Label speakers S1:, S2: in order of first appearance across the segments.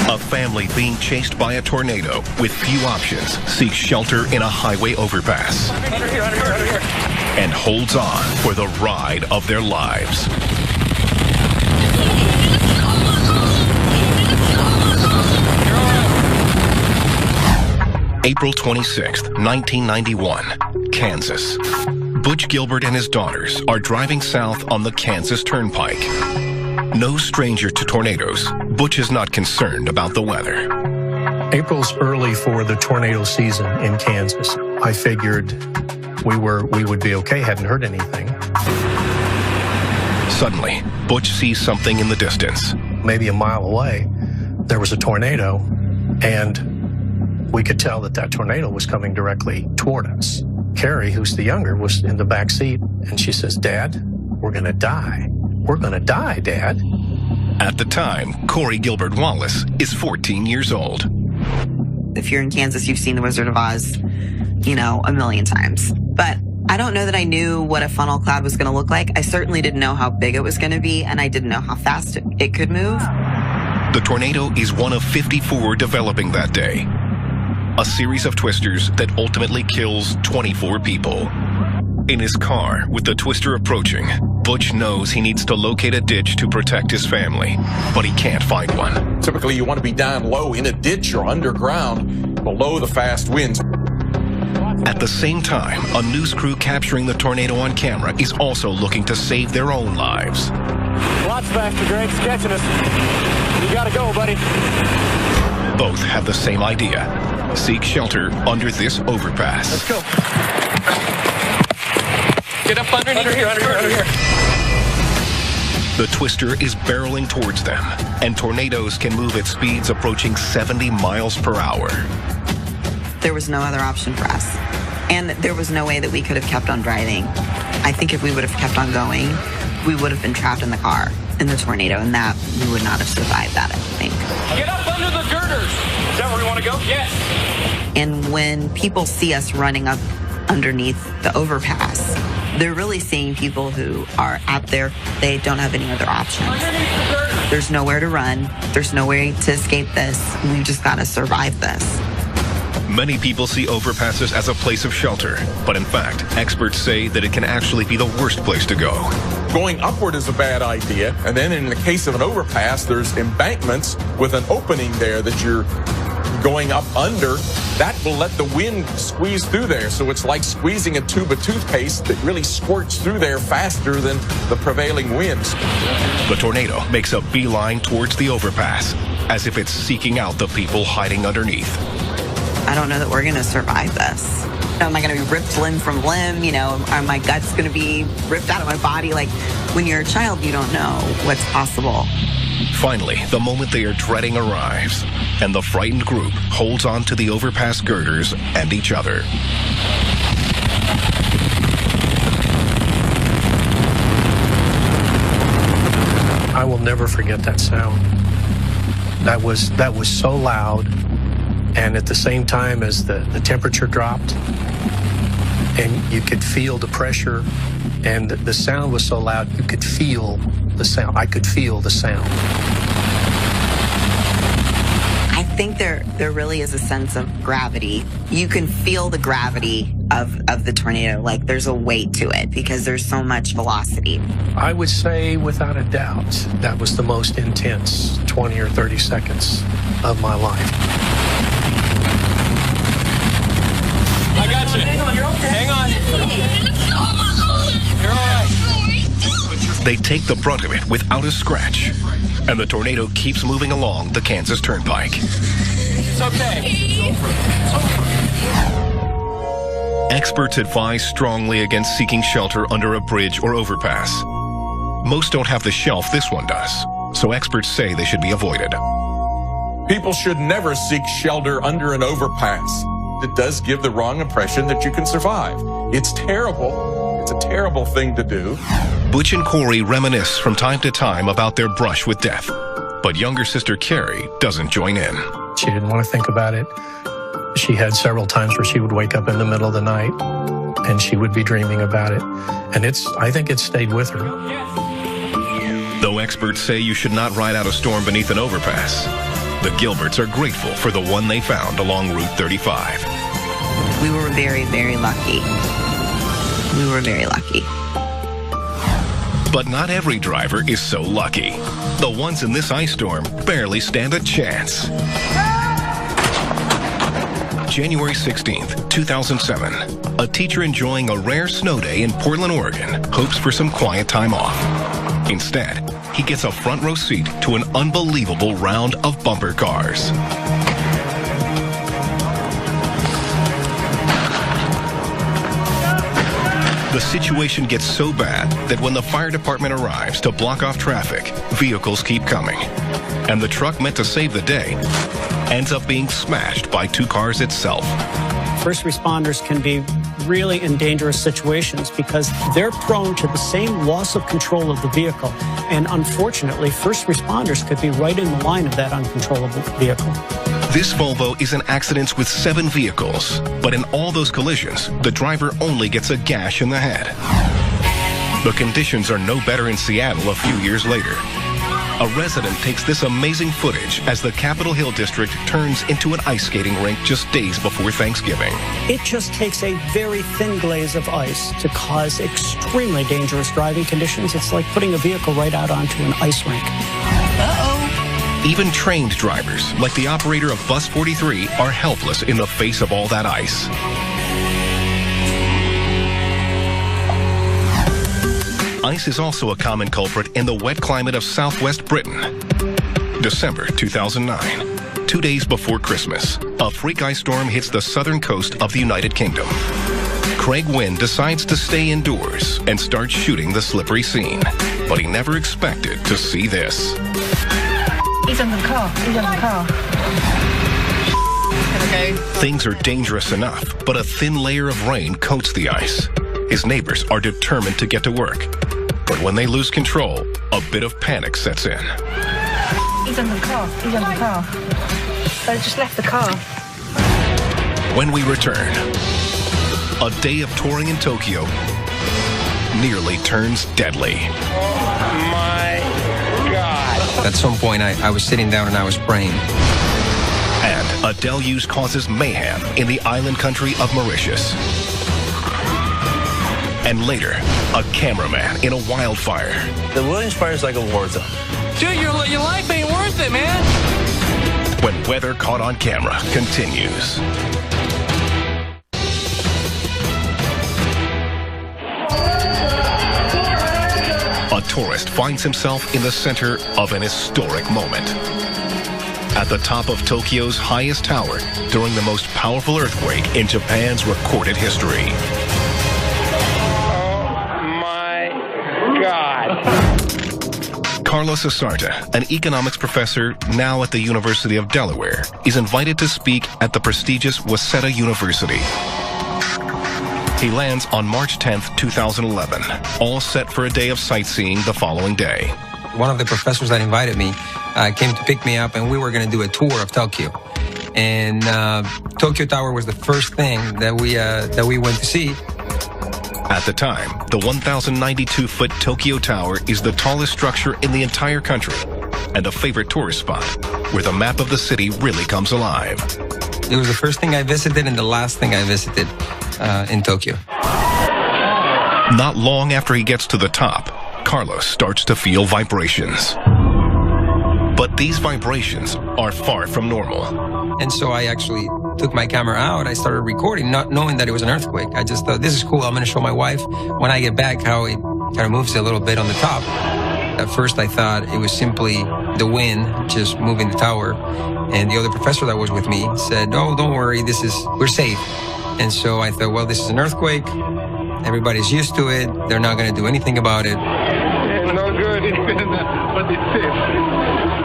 S1: A family being chased by a tornado with few options seeks shelter in a highway overpass and holds on for the ride of their lives. April 26, 1991, Kansas. Butch Gilbert and his daughters are driving south on the Kansas Turnpike. No stranger to tornadoes, Butch is not concerned about the weather.
S2: April's early for the tornado season in Kansas. I figured we would be okay, hadn't heard anything.
S1: Suddenly, Butch sees something in the distance.
S2: Maybe a mile away, there was a tornado, and we could tell that tornado was coming directly toward us. Carrie, who's the younger, was in the back seat, and she says, "Dad, we're gonna die. We're gonna die, Dad."
S1: At the time, Corey Gilbert Wallace is 14 years old.
S3: If you're in Kansas, you've seen The Wizard of Oz, a million times. But I don't know that I knew what a funnel cloud was gonna look like. I certainly didn't know how big it was gonna be, and I didn't know how fast it could move.
S1: The tornado is one of 54 developing that day. A series of twisters that ultimately kills 24 people. In his car, with the twister approaching, Butch knows he needs to locate a ditch to protect his family, but he can't find one.
S4: Typically, you want to be down low in a ditch or underground, below the fast winds.
S1: At the same time, a news crew capturing the tornado on camera is also looking to save their own lives.
S5: Lots faster, Greg. It's catching us. You gotta go, buddy.
S1: Both have the same idea. Seek shelter under this overpass.
S5: Let's go.
S6: Get up underneath.
S5: Under here.
S1: The twister is barreling towards them, and tornadoes can move at speeds approaching 70 miles per hour.
S3: There was no other option for us. And there was no way that we could have kept on driving. I think if we would have kept on going, we would have been trapped in the car in the tornado, and that we would not have survived that, I think.
S6: Get up under the girders.
S5: Is that where we want to go?
S6: Yes.
S3: And when people see us running up underneath the overpass, they're really seeing people who are out there. They don't have any other options. There's nowhere to run. There's no way to escape this. We've just got to survive this.
S1: Many people see overpasses as a place of shelter, but in fact, experts say that it can actually be the worst place to go.
S4: Going upward is a bad idea, and then in the case of an overpass, there's embankments with an opening there that you're going up under. That will let the wind squeeze through there, so it's like squeezing a tube of toothpaste that really squirts through there faster than the prevailing winds.
S1: The tornado makes a beeline towards the overpass, as if it's seeking out the people hiding underneath.
S3: I don't know that we're going to survive this. Am I going to be ripped limb from limb? Are my guts going to be ripped out of my body? Like, when you're a child, you don't know what's possible.
S1: Finally, the moment they are dreading arrives, and the frightened group holds on to the overpass girders and each other.
S2: I will never forget that sound. That was so loud, and at the same time as the temperature dropped, and you could feel the pressure, and the sound was so loud, you could feel the sound. I could feel the sound.
S3: I think there really is a sense of gravity. You can feel the gravity of the tornado. Like, there's a weight to it because there's so much velocity.
S2: I would say, without a doubt, that was the most intense 20 or 30 seconds of my life.
S6: I got you. Hang on. You're all right.
S1: They take the brunt of it without a scratch, and the tornado keeps moving along the Kansas Turnpike.
S6: It's okay.
S1: Experts advise strongly against seeking shelter under a bridge or overpass. Most don't have the shelf this one does, so experts say they should be avoided.
S4: People should never seek shelter under an overpass. It does give the wrong impression that you can survive. It's terrible. It's a terrible thing to do.
S1: Butch and Corey reminisce from time to time about their brush with death, but younger sister Carrie doesn't join in.
S2: She didn't want to think about it. She had several times where she would wake up in the middle of the night and she would be dreaming about it. And I think it stayed with her.
S1: Though experts say you should not ride out a storm beneath an overpass, The Gilberts are grateful for the one they found along Route 35.
S3: We were very, very lucky. We were very lucky.
S1: But not every driver is so lucky. The ones in this ice storm barely stand a chance. January 16th, 2007. A teacher enjoying a rare snow day in Portland, Oregon, hopes for some quiet time off. Instead, he gets a front row seat to an unbelievable round of bumper cars. The situation gets so bad that when the fire department arrives to block off traffic, vehicles keep coming. And the truck meant to save the day ends up being smashed by two cars itself.
S7: First responders can be really in dangerous situations because they're prone to the same loss of control of the vehicle. And unfortunately, first responders could be right in the line of that uncontrollable vehicle.
S1: This Volvo is in accidents with 7 vehicles, but in all those collisions, the driver only gets a gash in the head. The conditions are no better in Seattle a few years later. A resident takes this amazing footage as the Capitol Hill district turns into an ice skating rink just days before Thanksgiving.
S7: It just takes a very thin glaze of ice to cause extremely dangerous driving conditions. It's like putting a vehicle right out onto an ice rink.
S1: Even trained drivers, like the operator of Bus 43, are helpless in the face of all that ice. Ice is also a common culprit in the wet climate of southwest Britain. December 2009, 2 days before Christmas, a freak ice storm hits the southern coast of the United Kingdom. Craig Wynn decides to stay indoors and starts shooting the slippery scene, but he never expected to see this.
S8: He's on the car. He's on the car. Okay.
S1: Things are dangerous enough, but a thin layer of rain coats the ice. His neighbors are determined to get to work. But when they lose control, a bit of panic sets in.
S8: He's on the car. He's on the car. I just left the car.
S1: When we return, a day of touring in Tokyo nearly turns deadly.
S6: Oh my God.
S9: At some point, I was sitting down and I was praying.
S1: And a deluge causes mayhem in the island country of Mauritius. And later, a cameraman in a wildfire.
S10: The Williams Fire is like a war zone.
S6: Dude, your life ain't worth it, man.
S1: When weather caught on camera continues. A tourist finds himself in the center of an historic moment. At the top of Tokyo's highest tower during the most powerful earthquake in Japan's recorded history. Carlos Asarta, an economics professor now at the University of Delaware, is invited to speak at the prestigious Waseda University. He lands on March 10th, 2011, all set for a day of sightseeing the following day.
S9: One of the professors that invited me came to pick me up, and we were going to do a tour of Tokyo. And Tokyo Tower was the first thing that we went to see.
S1: At the time, the 1,092-foot Tokyo Tower is the tallest structure in the entire country and a favorite tourist spot where the map of the city really comes alive.
S9: It was the first thing I visited and the last thing I visited in Tokyo.
S1: Not long after he gets to the top, Carlos starts to feel vibrations. But these vibrations are far from normal.
S9: And so I actually took my camera out. I started recording, not knowing that it was an earthquake. I just thought, this is cool. I'm going to show my wife when I get back how it kind of moves a little bit on the top. At first, I thought it was simply the wind just moving the tower. And the other professor that was with me said, oh, don't worry, we're safe. And so I thought, well, this is an earthquake. Everybody's used to it. They're not going to do anything about it.
S6: No good, but it's safe.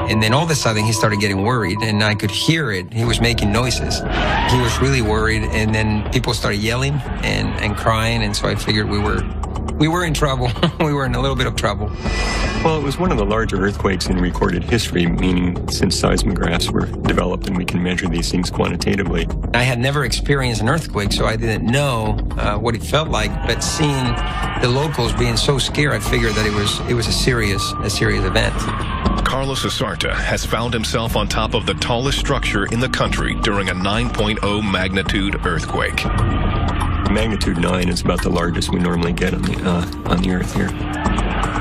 S9: And then all of a sudden, he started getting worried, and I could hear it. He was making noises. He was really worried, and then people started yelling and crying, and so I figured we were in trouble. We were in a little bit of trouble.
S11: Well, it was one of the larger earthquakes in recorded history, meaning since seismographs were developed and we can measure these things quantitatively.
S9: I had never experienced an earthquake, so I didn't know what it felt like, but seeing the locals being so scared, I figured that it was a serious event.
S1: Carlos Asarta has found himself on top of the tallest structure in the country during a 9.0 magnitude earthquake.
S11: Magnitude 9 is about the largest we normally get on the Earth here.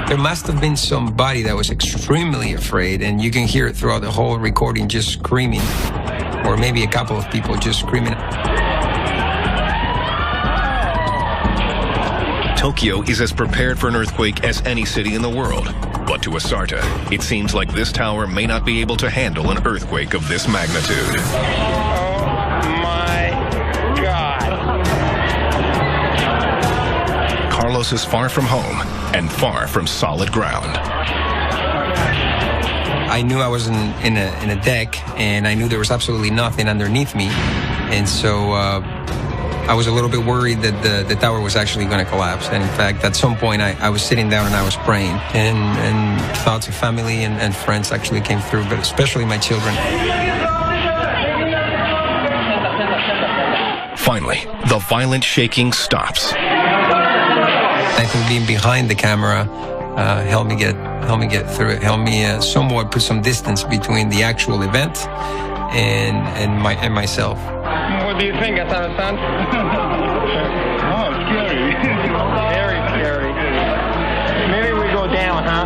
S9: There must have been somebody that was extremely afraid, and you can hear it throughout the whole recording, just screaming, or maybe a couple of people just screaming.
S1: Tokyo is as prepared for an earthquake as any city in the world. But to Asarta, it seems like this tower may not be able to handle an earthquake of this magnitude. Carlos is far from home and far from solid ground.
S9: I knew I was in a deck, and I knew there was absolutely nothing underneath me. And so I was a little bit worried that the tower was actually going to collapse. And in fact, at some point, I was sitting down and I was praying. And thoughts of family and friends actually came through, but especially my children.
S1: Finally, the violent shaking stops.
S9: I think being behind the camera helped me get through it. Helped me somewhat put some distance between the actual event and myself.
S6: What do you think, Hassan-san? Oh, scary. Very scary. Maybe we go down, huh?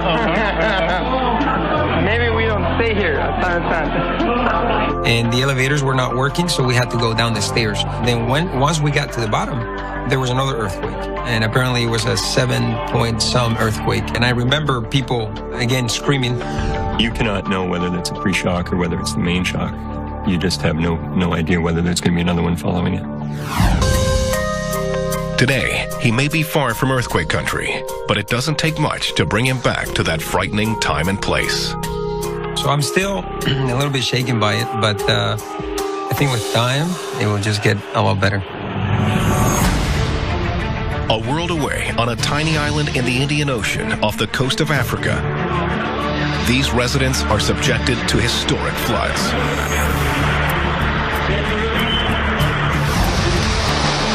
S6: Maybe we don't stay here, Hassan-san.
S9: And the elevators were not working, so we had to go down the stairs. Then once we got to the bottom, there was another earthquake. And apparently it was a 7-point-some earthquake. And I remember people, again, screaming.
S11: You cannot know whether that's a pre-shock or whether it's the main shock. You just have no idea whether there's going to be another one following it.
S1: Today, he may be far from earthquake country, but it doesn't take much to bring him back to that frightening time and place.
S9: So I'm still a little bit shaken by it, but I think with time, it will just get a lot better.
S1: A world away on a tiny island in the Indian Ocean off the coast of Africa, these residents are subjected to historic floods.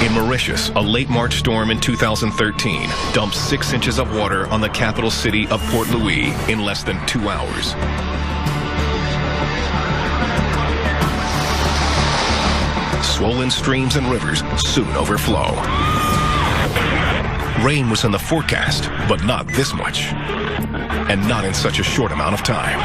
S1: In Mauritius, a late March storm in 2013 dumped 6 inches of water on the capital city of Port Louis in less than 2 hours. Swollen streams and rivers soon overflow. Rain was in the forecast, but not this much, and not in such a short amount of time.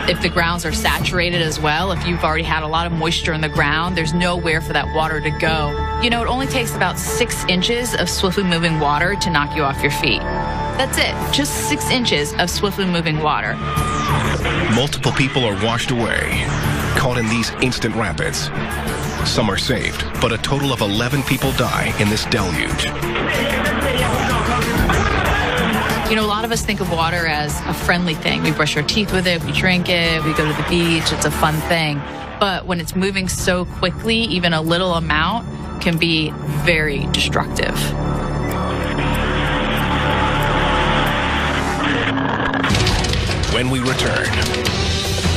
S12: If the grounds are saturated as well, if you've already had a lot of moisture in the ground, there's nowhere for that water to go. You know, it only takes about 6 inches of swiftly moving water to knock you off your feet. That's it, just 6 inches of swiftly moving water.
S1: Multiple people are washed away, caught in these instant rapids. Some are saved, but a total of 11 people die in this deluge.
S12: You know, a lot of us think of water as a friendly thing. We brush our teeth with it, we drink it, we go to the beach, it's a fun thing. But when it's moving so quickly, even a little amount can be very destructive.
S1: When we return,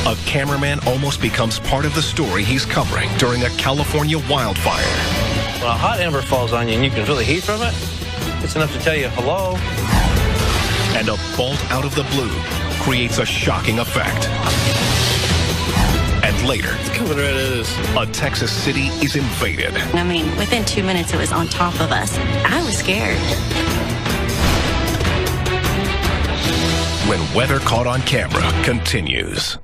S1: a cameraman almost becomes part of the story he's covering during a California wildfire.
S10: When a hot ember falls on you and you can feel the heat from it, it's enough to tell you hello.
S1: And a bolt out of the blue creates a shocking effect. And later, a Texas city is invaded.
S13: I mean, within 2 minutes, it was on top of us. I was scared.
S1: When Weather Caught on Camera continues.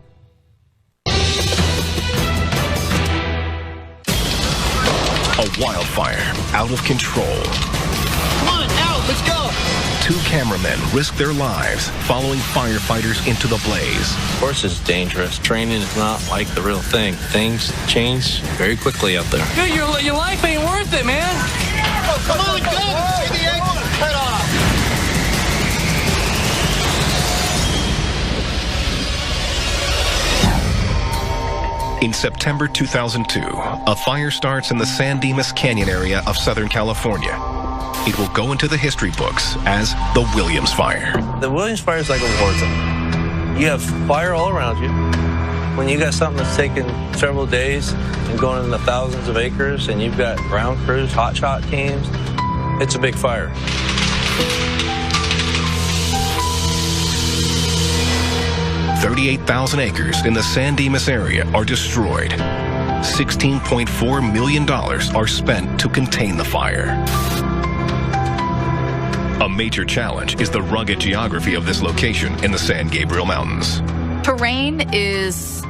S1: A wildfire out of control.
S6: Come on, out, let's go.
S1: 2 cameramen risk their lives following firefighters into the blaze.
S10: Of course it's dangerous. Training is not like the real thing. Things change very quickly out there.
S6: Dude, your life ain't worth it, man. Oh, come on, go. Take the angle and cut off.
S1: In September 2002, a fire starts in the San Dimas Canyon area of Southern California. It will go into the history books as the Williams Fire.
S10: The Williams Fire is like a war zone. You have fire all around you. When you got something that's taken several days and going in the thousands of acres, and you've got ground crews, hotshot teams, it's a big fire.
S1: 38,000 acres in the San Dimas area are destroyed. $16.4 million are spent to contain the fire. A major challenge is the rugged geography of this location in the San Gabriel Mountains.
S12: Terrain is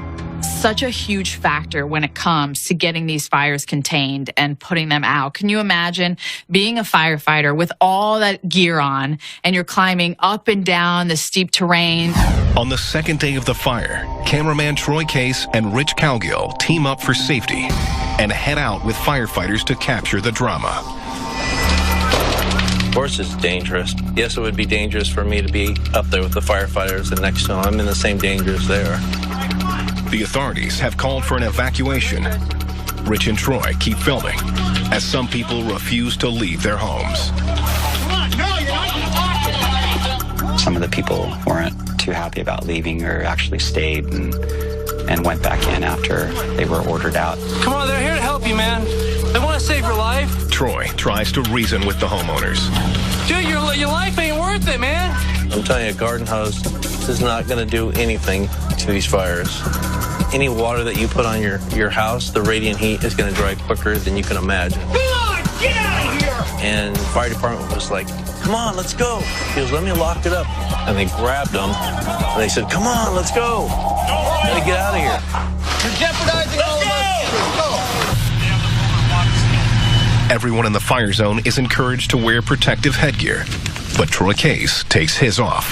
S12: such a huge factor when it comes to getting these fires contained and putting them out. Can you imagine being a firefighter with all that gear on and you're climbing up and down the steep terrain?
S1: On the second day of the fire, cameraman Troy Case and Rich Cowgill team up for safety and head out with firefighters to capture the drama.
S10: Of course it's dangerous. Yes, it would be dangerous for me to be up there with the firefighters and next to them. I'm in the same danger as they are.
S1: The authorities have called for an evacuation. Rich and Troy keep filming as some people refuse to leave their homes.
S14: Some of the people weren't too happy about leaving or actually stayed and went back in after they were ordered out.
S5: Come on, they're here to help you, man. They want to save your life.
S1: Troy tries to reason with the homeowners.
S5: Dude, your life ain't worth it, man.
S10: I'm telling you, a garden hose is not going to do anything to these fires. Any water that you put on your house, the radiant heat is going to dry quicker than you can imagine.
S5: Come on, get out of here!
S10: And the fire department was like, come on, let's go. He goes, let me lock it up. And they grabbed them, and they said, come on, let's go. Gotta get out of here.
S5: You're jeopardizing all of us. Let's go.
S1: Everyone in the fire zone is encouraged to wear protective headgear, but Troy Case takes his off.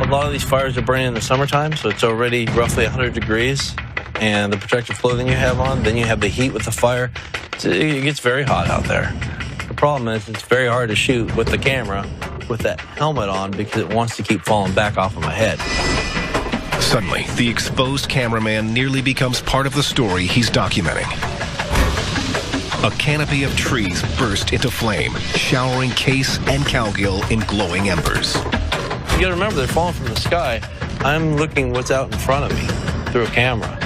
S10: A lot of these fires are burning in the summertime, so it's already roughly 100 degrees. And the protective clothing you have on, then you have the heat with the fire. It gets very hot out there. The problem is it's very hard to shoot with the camera with that helmet on because it wants to keep falling back off of my head.
S1: Suddenly, the exposed cameraman nearly becomes part of the story he's documenting. A canopy of trees burst into flame, showering Case and Cowgill in glowing embers.
S10: You gotta remember, they're falling from the sky. I'm looking what's out in front of me through a camera.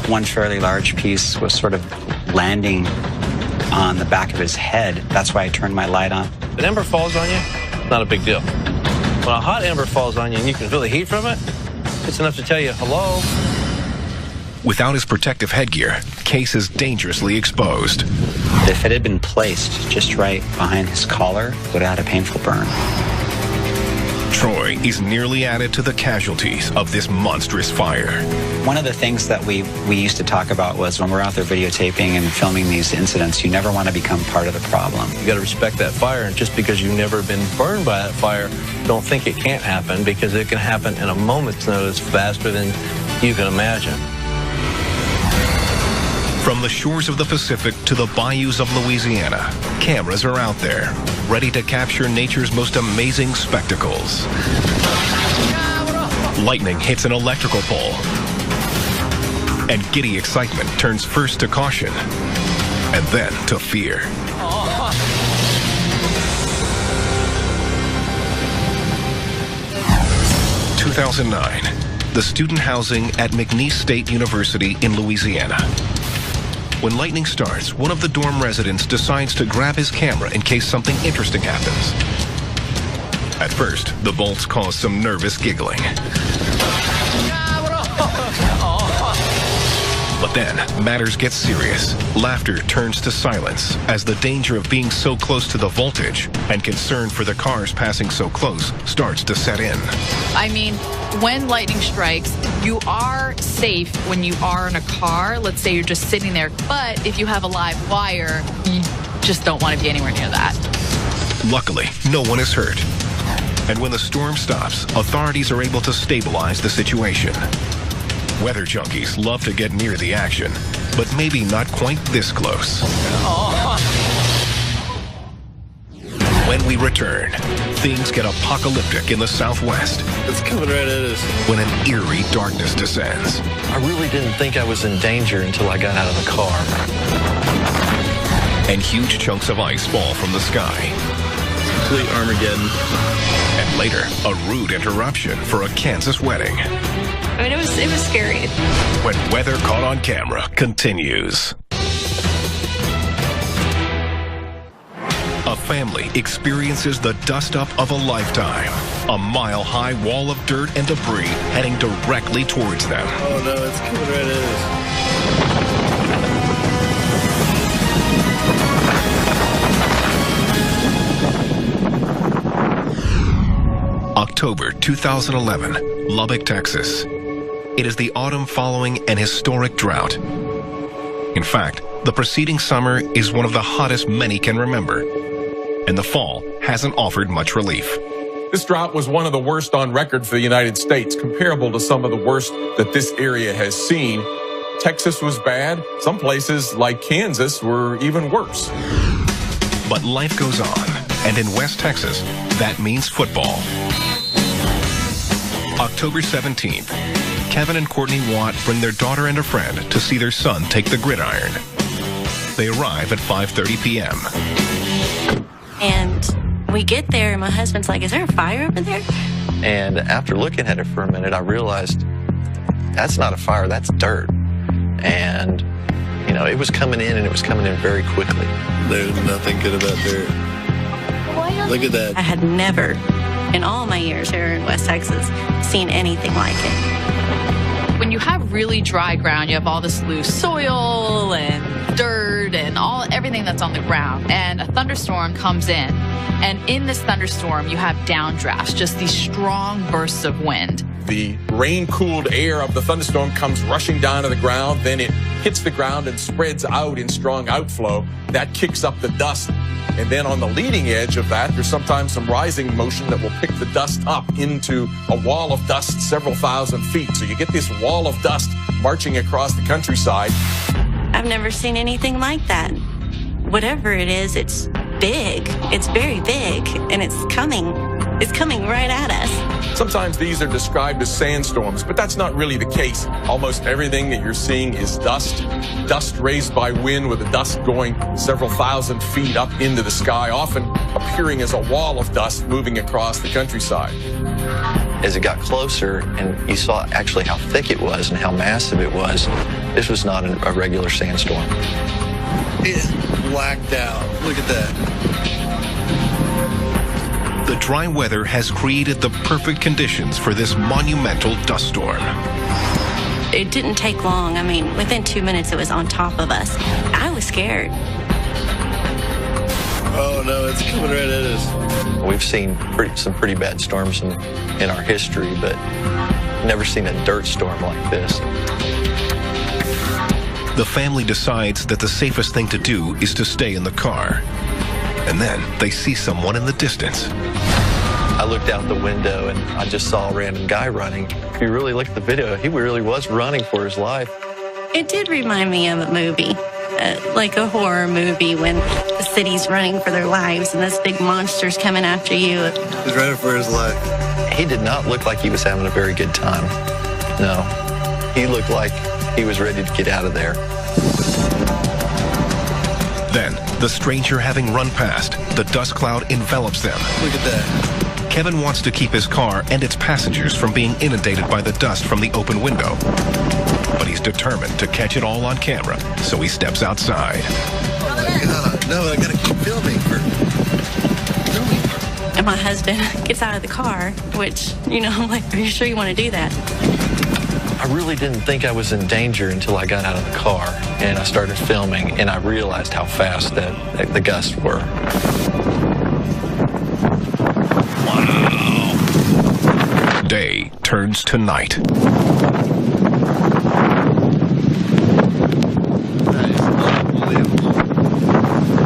S14: One fairly large piece was sort of landing on the back of his head. That's why I turned my light on.
S10: If an ember falls on you, not a big deal. When a hot ember falls on you and you can feel the heat from it, it's enough to tell you, hello.
S1: Without his protective headgear, Case is dangerously exposed.
S14: If it had been placed just right behind his collar, it would have had a painful burn.
S1: Troy is nearly added to the casualties of this monstrous fire.
S14: One of the things that we used to talk about was when we're out there videotaping and filming these incidents, you never want to become part of the problem.
S10: You got to respect that fire, and just because you've never been burned by that fire, don't think it can't happen, because it can happen in a moment's notice faster than you can imagine.
S1: From the shores of the Pacific to the bayous of Louisiana, cameras are out there, ready to capture nature's most amazing spectacles. Lightning hits an electrical pole, and giddy excitement turns first to caution, and then to fear. 2009, the student housing at McNeese State University in Louisiana. When lightning starts, one of the dorm residents decides to grab his camera in case something interesting happens. At first, the bolts cause some nervous giggling. But then, matters get serious. Laughter turns to silence as the danger of being so close to the voltage and concern for the cars passing so close starts to set in.
S12: I mean, when lightning strikes, you are safe when you are in a car. Let's say you're just sitting there. But if you have a live wire, you just don't want to be anywhere near that.
S1: Luckily, no one is hurt. And when the storm stops, authorities are able to stabilize the situation. Weather junkies love to get near the action, but maybe not quite this close. When we return, things get apocalyptic in the Southwest.
S10: It's coming right at us.
S1: When an eerie darkness descends.
S10: I really didn't think I was in danger until I got out of the car.
S1: And huge chunks of ice fall from the sky.
S10: Complete Armageddon.
S1: And later, a rude interruption for a Kansas wedding.
S15: I mean, it was scary.
S1: When Weather Caught on Camera continues. A family experiences the dust-up of a lifetime. A mile-high wall of dirt and debris heading directly towards them.
S16: Oh no, it's coming right at
S1: us. October 2011, Lubbock, Texas. It is the autumn following an historic drought. In fact, the preceding summer is one of the hottest many can remember, and the fall hasn't offered much relief.
S4: This drought was one of the worst on record for the United States, comparable to some of the worst that this area has seen. Texas was bad. Some places, like Kansas, were even worse.
S1: But life goes on, and in West Texas, that means football. October 17th, Kevin and Courtney Watt bring their daughter and a friend to see their son take the gridiron. They arrive at 5:30 p.m.
S13: And we get there, and my husband's like, is there a fire over there?
S10: And after looking at it for a minute, I realized that's not a fire, that's dirt. And, you know, it was coming in, and it was coming in very quickly.
S16: There's nothing good about dirt. Look at that.
S13: I had never, in all my years here in West Texas, seen anything like it.
S12: When you have really dry ground, you have all this loose soil and dirt and everything that's on the ground. And a thunderstorm comes in. And in this thunderstorm, you have downdrafts, just these strong bursts of wind.
S4: The rain-cooled air of the thunderstorm comes rushing down to the ground. Then it hits the ground and spreads out in strong outflow. That kicks up the dust. And then on the leading edge of that, there's sometimes some rising motion that will pick the dust up into a wall of dust several thousand feet. So you get this wall of dust marching across the countryside.
S13: I've never seen anything like that. Whatever it is, it's big. It's very big, and it's coming right at us.
S4: Sometimes these are described as sandstorms, but that's not really the case. Almost everything that you're seeing is dust. Dust raised by wind, with the dust going several thousand feet up into the sky, often appearing as a wall of dust moving across the countryside.
S10: As it got closer and you saw actually how thick it was and how massive it was, this was not a regular sandstorm.
S16: It's blacked out. Look at that.
S1: The dry weather has created the perfect conditions for this monumental dust storm.
S13: It didn't take long. I mean, within 2 minutes, it was on top of us. I was scared.
S16: Oh no, it's coming right at us.
S10: We've seen some pretty bad storms in our history, but never seen a dirt storm like this.
S1: The family decides that the safest thing to do is to stay in the car. And then they see someone in the distance.
S10: I looked out the window and I just saw a random guy running. If you really look at the video, he really was running for his life.
S13: It did remind me of a movie, like a horror movie, when the city's running for their lives and this big monster's coming after you.
S16: He's running for his life.
S10: He did not look like he was having a very good time. No, he looked like he was ready to get out of there.
S1: Then, the stranger having run past, the dust cloud envelops them.
S16: Look at that.
S1: Kevin wants to keep his car and its passengers from being inundated by the dust from the open window. But he's determined to catch it all on camera, so he steps outside.
S16: Oh my God, no, I gotta keep filming.
S13: And my husband gets out of the car, which, you know, I'm like, are you sure you want to do that?
S10: I really didn't think I was in danger until I got out of the car and I started filming, and I realized how fast that the gusts were.
S1: Wow. Day turns to night.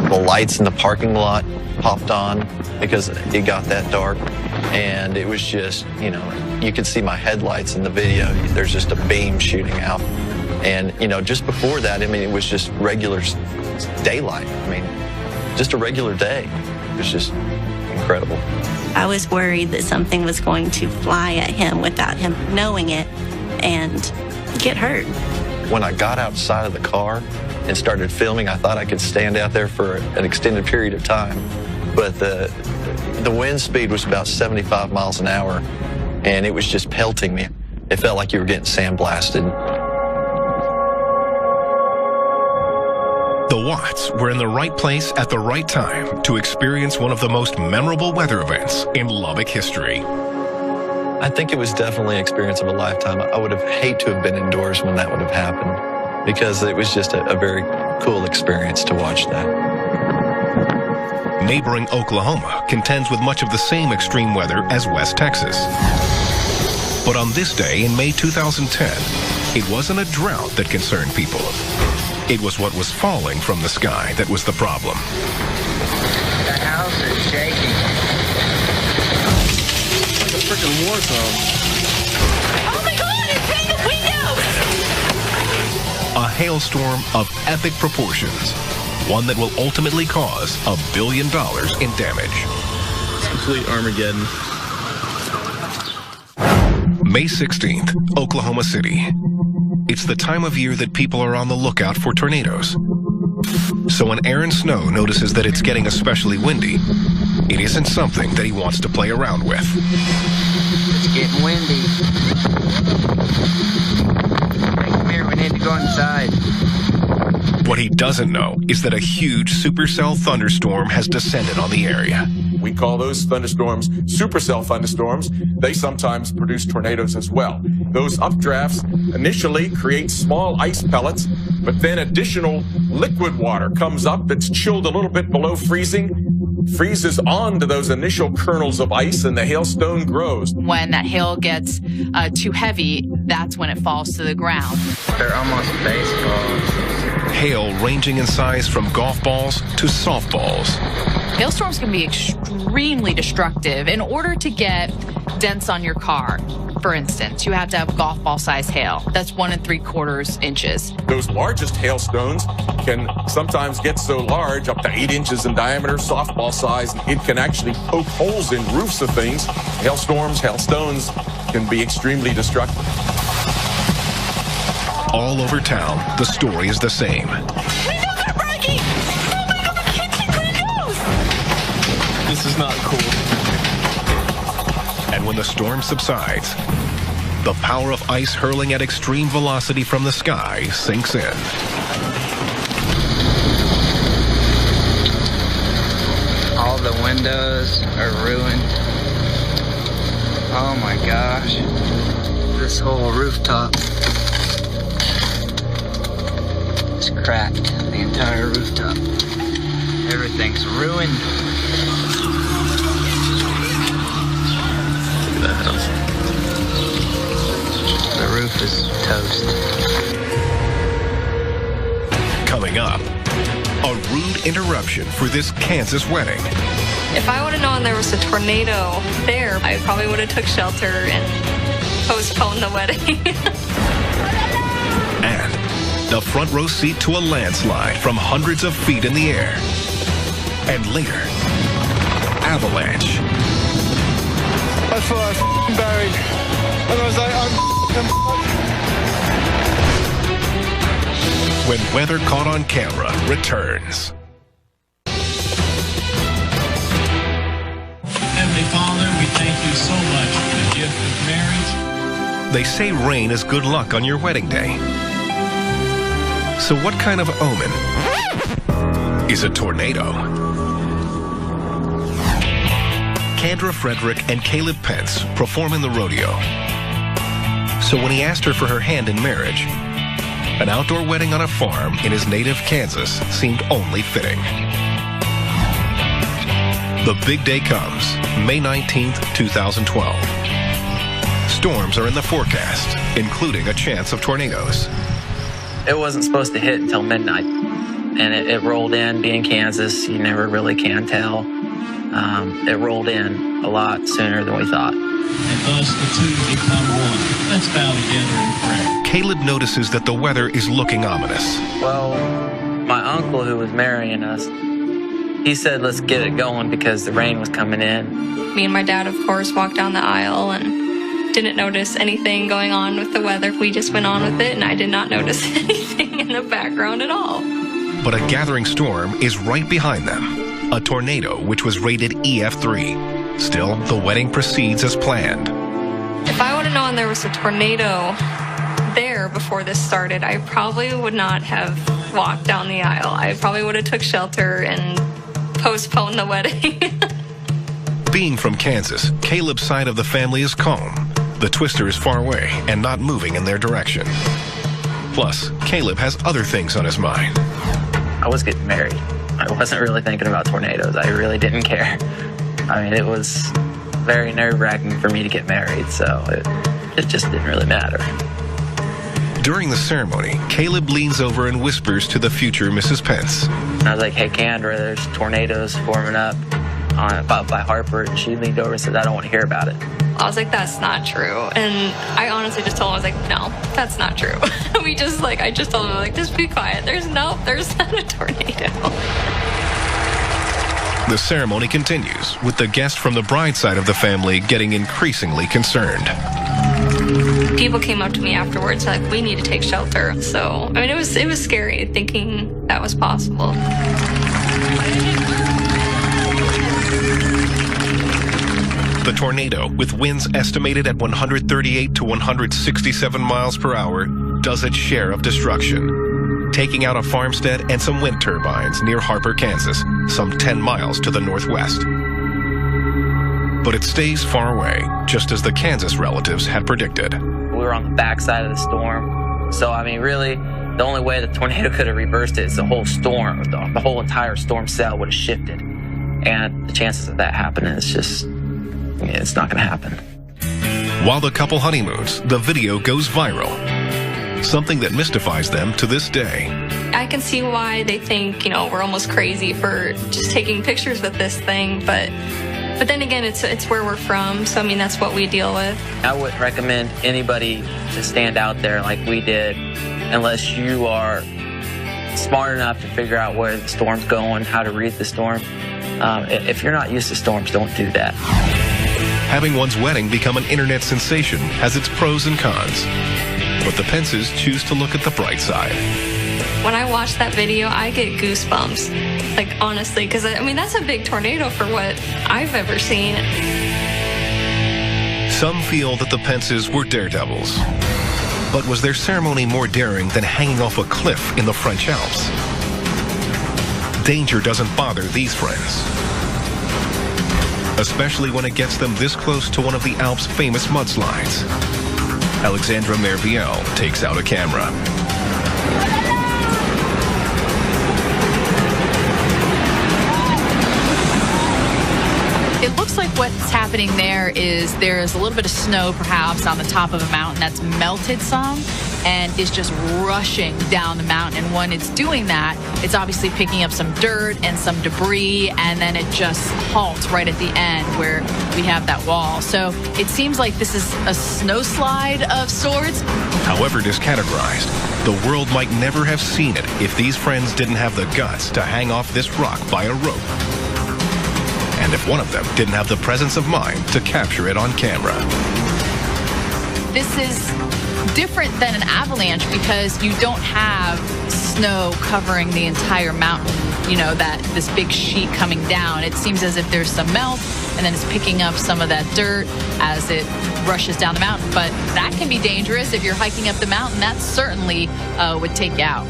S10: The lights in the parking lot popped on because it got that dark. And it was just, you know, you could see my headlights in the video. There's just a beam shooting out. And, you know, just before that, I mean, it was just regular daylight. I mean, just a regular day. It was just incredible.
S13: I was worried that something was going to fly at him without him knowing it and get hurt.
S10: When I got outside of the car and started filming, I thought I could stand out there for an extended period of time. But the wind speed was about 75 miles an hour, and it was just pelting me. It felt like you were getting sandblasted.
S1: The Watts were in the right place at the right time to experience one of the most memorable weather events in Lubbock history.
S10: I think it was definitely an experience of a lifetime. I would have hated to have been indoors when that would have happened, because it was just a very cool experience to watch that.
S1: Neighboring Oklahoma contends with much of the same extreme weather as West Texas. But on this day in May 2010, it wasn't a drought that concerned people. It was what was falling from the sky that was the problem.
S6: The house is shaking.
S10: It's like a freaking war zone.
S12: Oh my God, it's in the windows!
S1: A hailstorm of epic proportions. One that will ultimately cause $1 billion in damage.
S16: It's complete Armageddon.
S1: May 16th, Oklahoma City. It's the time of year that people are on the lookout for tornadoes. So when Aaron Snow notices that it's getting especially windy, it isn't something that he wants to play around with.
S6: It's getting windy. Hey, come here, we need to go inside.
S1: What he doesn't know is that a huge supercell thunderstorm has descended on the area.
S4: We call those thunderstorms supercell thunderstorms. They sometimes produce tornadoes as well. Those updrafts initially create small ice pellets, but then additional liquid water comes up that's chilled a little bit below freezing, freezes onto those initial kernels of ice, and the hailstone grows.
S12: When that hail gets too heavy, that's when it falls to the ground.
S6: They're almost baseballs.
S1: Hail ranging in size from golf balls to softballs.
S12: Hailstorms can be extremely destructive. In order to get dents on your car, for instance, you have to have golf ball size hail. That's 1 3/4 inches.
S4: Those largest hailstones can sometimes get so large, up to 8 inches in diameter, softball size. It can actually poke holes in roofs of things. Hailstorms, hailstones can be extremely destructive.
S1: All over town, the story is the same.
S12: Windows are breaking! Oh my God, kitchen windows!
S16: This is not cool.
S1: And when the storm subsides, the power of ice hurling at extreme velocity from the sky sinks in.
S6: All the windows are ruined. Oh my gosh. This whole rooftop is cracked. The entire rooftop. Everything's ruined.
S16: Look at that house.
S6: The roof is toast.
S1: Coming up, a rude interruption for this Kansas wedding.
S15: If I would have known there was a tornado there, I probably would have took shelter and postponed the wedding.
S1: And the front row seat to a landslide from hundreds of feet in the air. And later, avalanche.
S5: I thought I was buried. And I was like,
S1: When Weather Caught on Camera returns.
S17: Heavenly Father, we thank you so much for the gift of marriage.
S1: They say rain is good luck on your wedding day. So what kind of omen is a tornado? Kendra Frederick and Caleb Pence perform in the rodeo. So when he asked her for her hand in marriage, an outdoor wedding on a farm in his native Kansas seemed only fitting. The big day comes, May 19th, 2012. Storms are in the forecast, including a chance of tornadoes.
S18: It wasn't supposed to hit until midnight, and it rolled in. Being Kansas, you never really can tell. It rolled in a lot sooner than we thought.
S17: And thus the two become one. Let's bow together in prayer.
S1: Caleb notices that the weather is looking ominous.
S18: Well, my uncle who was marrying us, he said, let's get it going because the rain was coming in.
S15: Me and my dad, of course, walked down the aisle and didn't notice anything going on with the weather. We just went on with it, and I did not notice anything in the background at all.
S1: But a gathering storm is right behind them. A tornado which was rated EF3. Still, the wedding proceeds as planned.
S15: If I would have known there was a tornado there before this started, I probably would not have walk down the aisle. I probably would have took shelter and postponed the wedding.
S1: Being from Kansas, Caleb's side of the family is calm. The twister is far away and not moving in their direction. Plus, Caleb has other things on his mind.
S18: I was getting married. I wasn't really thinking about tornadoes. I really didn't care. I mean, it was very nerve-wracking for me to get married, so it just didn't really matter.
S1: During the ceremony, Caleb leans over and whispers to the future Mrs. Pence.
S18: I was like, hey, Kendra, there's tornadoes forming up by Harper. And she leaned over and said, I don't want to hear about it.
S15: I was like, that's not true. And I honestly just told him, I was like, no, that's not true. I just told him, like, just be quiet. There's not a tornado.
S1: The ceremony continues, with the guests from the bride's side of the family getting increasingly concerned.
S15: People came up to me afterwards, like, we need to take shelter. So, I mean, it was scary thinking that was possible.
S1: The tornado, with winds estimated at 138 to 167 miles per hour, does its share of destruction, taking out a farmstead and some wind turbines near Harper, Kansas, some 10 miles to the northwest. But it stays far away, just as the Kansas relatives had predicted.
S18: We were on the backside of the storm, so I mean, really, the only way the tornado could have reversed it is the whole storm, the whole entire storm cell would have shifted. And the chances of that happening is just, it's not going to happen.
S1: While the couple honeymoons, the video goes viral, something that mystifies them to this day.
S15: I can see why they think, we're almost crazy for just taking pictures with this thing, but then again, it's where we're from, so I mean, that's what we deal with.
S18: I wouldn't recommend anybody to stand out there like we did unless you are smart enough to figure out where the storm's going, how to read the storm. If you're not used to storms, don't do that.
S1: Having one's wedding become an internet sensation has its pros and cons, but the Pences choose to look at the bright side.
S15: When I watch that video, I get goosebumps, like, honestly, because I mean, that's a big tornado for what I've ever seen.
S1: Some feel that the Pences were daredevils, but was their ceremony more daring than hanging off a cliff in the French Alps? Danger doesn't bother these friends, especially when it gets them this close to one of the Alps' famous mudslides. Alexandra Merviel takes out a camera.
S12: It looks like what's happening there is there's a little bit of snow perhaps on the top of a mountain that's melted some and is just rushing down the mountain. And when it's doing that, it's obviously picking up some dirt and some debris, and then it just halts right at the end where we have that wall. So it seems like this is a snow slide of sorts.
S1: However it is categorized, the world might never have seen it if these friends didn't have the guts to hang off this rock by a rope. And if one of them didn't have the presence of mind to capture it on camera.
S12: This is different than an avalanche because you don't have snow covering the entire mountain, this big sheet coming down. It seems as if there's some melt and then it's picking up some of that dirt as it rushes down the mountain. But that can be dangerous if you're hiking up the mountain. That certainly would take you out.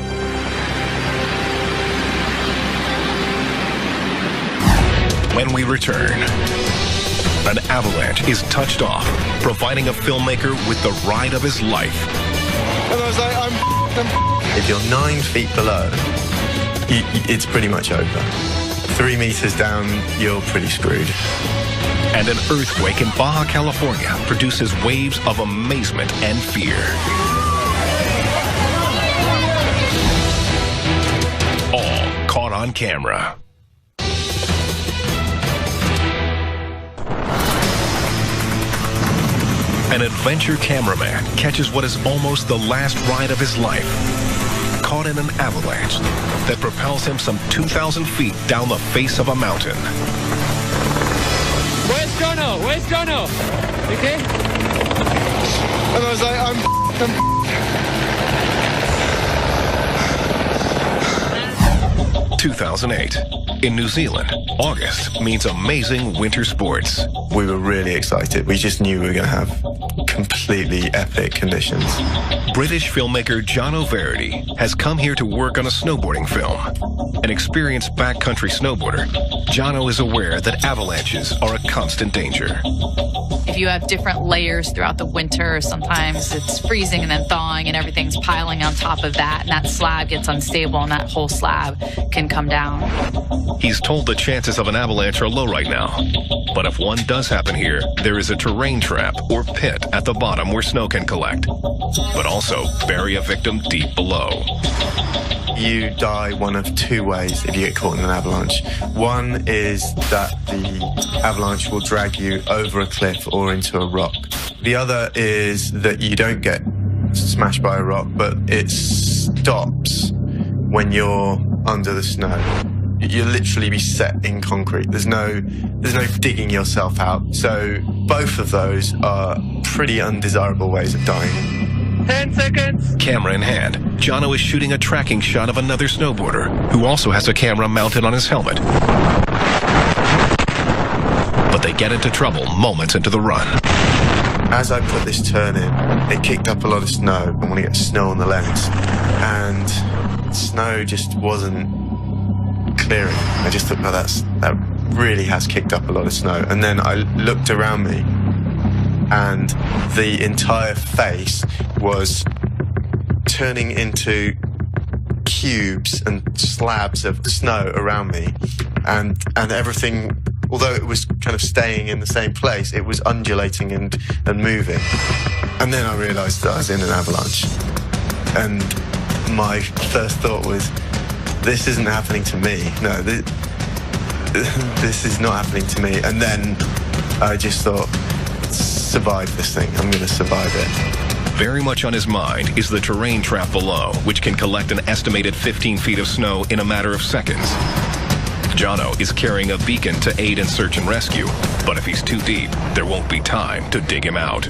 S1: When we return, an avalanche is touched off, providing a filmmaker with the ride of his life.
S5: And I was like,
S16: If you're 9 feet below, it's pretty much over. 3 meters down, you're pretty screwed.
S1: And an earthquake in Baja California produces waves of amazement and fear. All caught on camera. An adventure cameraman catches what is almost the last ride of his life, caught in an avalanche that propels him some 2,000 feet down the face of a mountain.
S5: Where's Jono? Where's Jono? Okay? And I was like, I'm
S1: 2008. In New Zealand, August means amazing winter sports.
S16: We were really excited. We just knew we were going to have completely epic conditions.
S1: British filmmaker John O'Verity has come here to work on a snowboarding film. An experienced backcountry snowboarder, Jono is aware that avalanches are a constant danger.
S12: If you have different layers throughout the winter, sometimes it's freezing and then thawing and everything's piling on top of that, and that slab gets unstable and that whole slab can come down.
S1: He's told the chances of an avalanche are low right now. But if one does happen here, there is a terrain trap or pit at the bottom where snow can collect, but also bury a victim deep below.
S16: You die one of two ways if you get caught in an avalanche. One is that the avalanche will drag you over a cliff or into a rock. The other is that you don't get smashed by a rock, but it stops when you're under the snow. You'll literally be set in concrete. There's no digging yourself out. So both of those are pretty undesirable ways of dying.
S5: 10 seconds.
S1: Camera in hand, Jono is shooting a tracking shot of another snowboarder who also has a camera mounted on his helmet. But they get into trouble moments into the run.
S16: As I put this turn in, it kicked up a lot of snow. I want to get snow on the lens. And snow just wasn't clearing. I just thought, oh, that really has kicked up a lot of snow. And then I looked around me, and the entire face was turning into cubes and slabs of snow around me, and everything, although it was kind of staying in the same place, it was undulating and moving. And then I realized that I was in an avalanche, and my first thought was, this isn't happening to me. No, this is not happening to me. And then I just thought, survive this thing. I'm going to survive it.
S1: Very much on his mind is the terrain trap below, which can collect an estimated 15 feet of snow in a matter of seconds. Jono is carrying a beacon to aid in search and rescue, but if he's too deep, there won't be time to dig him out.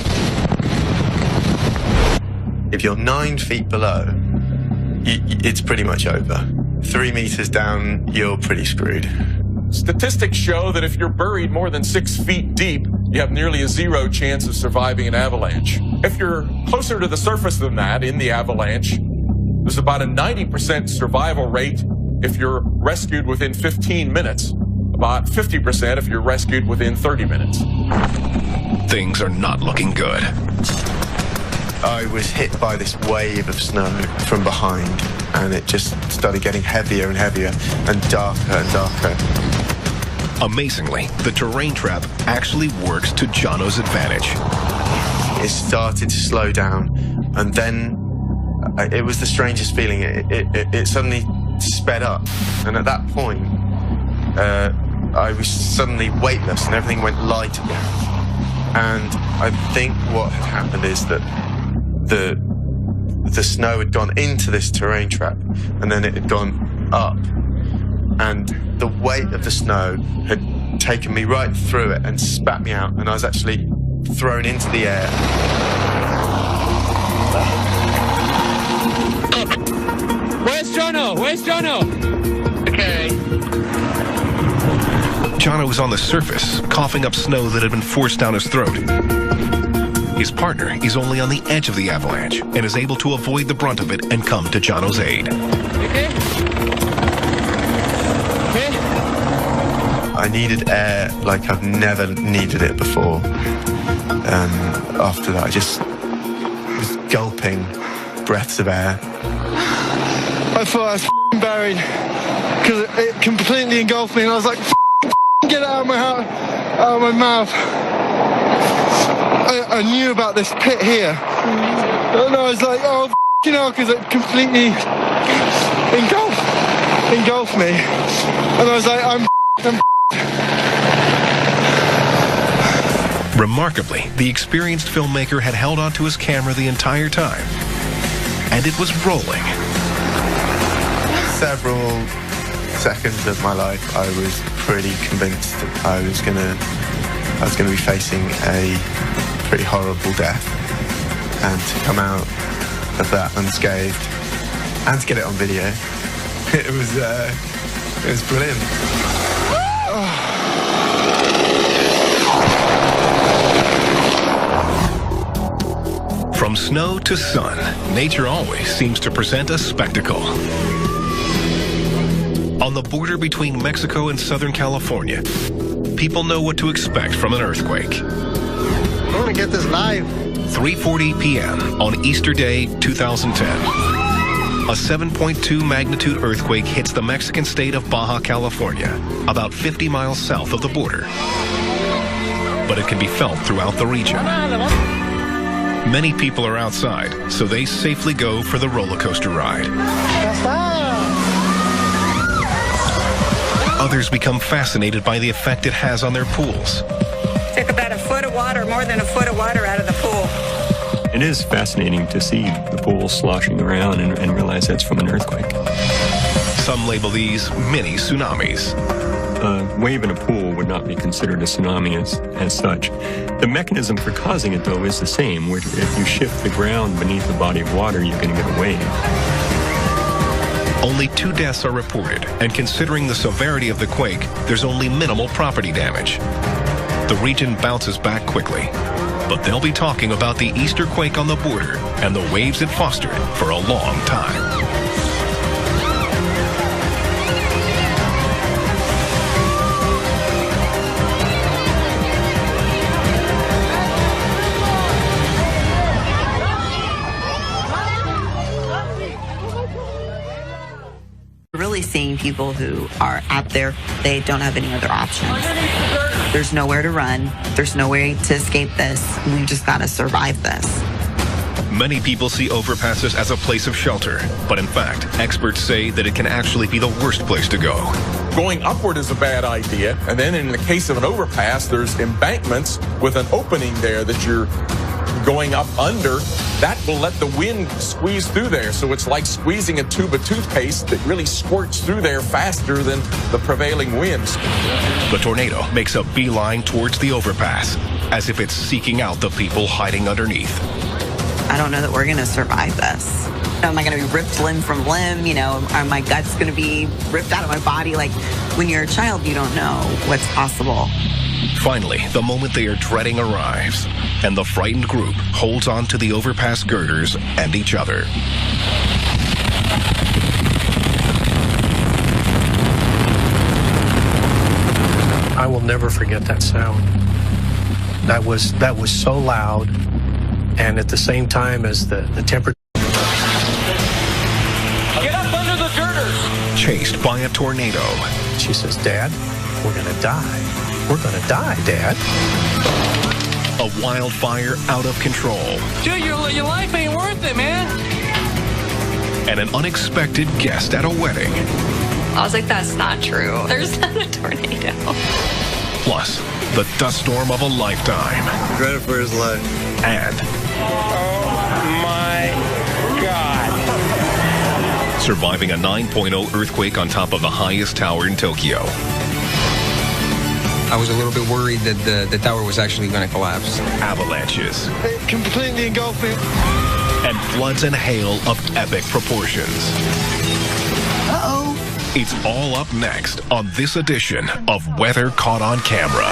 S16: If you're 9 feet below, it's pretty much over. 3 meters down, you're pretty screwed.
S4: Statistics show that if you're buried more than 6 feet deep, you have nearly a 0 chance of surviving an avalanche. If you're closer to the surface than that in the avalanche, there's about a 90% survival rate if you're rescued within 15 minutes, about 50% if you're rescued within 30 minutes.
S1: Things are not looking good.
S16: I was hit by this wave of snow from behind, and it just started getting heavier and heavier and darker and darker.
S1: Amazingly, the terrain trap actually works to Jono's advantage.
S16: It started to slow down, and then it was the strangest feeling. It suddenly sped up, and at that point, I was suddenly weightless, and everything went light again. And I think what had happened is that the snow had gone into this terrain trap, and then it had gone up, and the weight of the snow had taken me right through it and spat me out, and I was actually thrown into the air.
S5: Where's Jono? Where's Jono? Okay.
S1: Jono was on the surface, coughing up snow that had been forced down his throat. His partner is only on the edge of the avalanche and is able to avoid the brunt of it and come to Jono's aid.
S5: Okay.
S16: I needed air like I've never needed it before. After that, I just was gulping breaths of air.
S5: I thought I was buried because it completely engulfed me, and I was like, get it out of my mouth. I knew about this pit here, and I was like, oh, because it completely engulfed me, and I was like, I'm
S1: Remarkably, the experienced filmmaker had held onto his camera the entire time, and it was rolling.
S16: Several seconds of my life, I was pretty convinced that I was gonna be facing a pretty horrible death, and to come out of that unscathed and to get it on video, it was brilliant.
S1: From snow to sun, nature always seems to present a spectacle. On the border between Mexico and Southern California, people know what to expect from an earthquake.
S5: I want to get this live.
S1: 3:40 p.m. on Easter Day 2010. A 7.2 magnitude earthquake hits the Mexican state of Baja California, about 50 miles south of the border. But it can be felt throughout the region. Many people are outside, so they safely go for the roller coaster ride. Others become fascinated by the effect it has on their pools.
S19: Took about a foot of water, more than a foot of water out of the pool.
S11: It is fascinating to see the pool sloshing around and realize that's from an earthquake.
S1: Some label these mini tsunamis.
S11: A wave in a pool would not be considered a tsunami as such. The mechanism for causing it, though, is the same. Where if you shift the ground beneath the body of water, you're going to get a wave.
S1: Only 2 deaths are reported, and considering the severity of the quake, there's only minimal property damage. The region bounces back quickly, but they'll be talking about the Easter quake on the border and the waves it fostered for a long time.
S3: Really seeing people who are out there, they don't have any other options. There's nowhere to run. There's no way to escape this. We've just got to survive this.
S1: Many people see overpasses as a place of shelter, but in fact, experts say that it can actually be the worst place to go.
S4: Going upward is a bad idea, and then in the case of an overpass, there's embankments with an opening there that you're going up under. That will let the wind squeeze through there, so it's like squeezing a tube of toothpaste that really squirts through there faster than the prevailing winds.
S1: The tornado makes a beeline towards the overpass, as if it's seeking out the people hiding underneath.
S3: I don't know that we're going to survive this. Am I going to be ripped limb from limb? You know, are my guts going to be ripped out of my body? Like, when you're a child, you don't know what's possible.
S1: Finally, the moment they are dreading arrives, and the frightened group holds on to the overpass girders and each other.
S2: I will never forget that sound. That was so loud, and at the same time as the temperature.
S6: Get up under the girders!
S1: Chased by a tornado.
S2: She says, "Dad, we're gonna die. We're gonna die, Dad."
S1: A wildfire out of control.
S6: Dude, your life ain't worth it, man.
S1: And an unexpected guest at a wedding.
S15: I was like, that's not true. There's not a tornado.
S1: Plus, the dust storm of a lifetime.
S16: Dreaded for his life.
S1: And
S6: Oh my God.
S1: surviving a 9.0 earthquake on top of the highest tower in Tokyo.
S9: I was a little bit worried that the tower was actually going to collapse.
S1: Avalanches.
S5: It completely engulfed me.
S1: And floods and hail of epic proportions.
S3: Uh-oh.
S1: It's all up next on this edition of Weather Caught on Camera.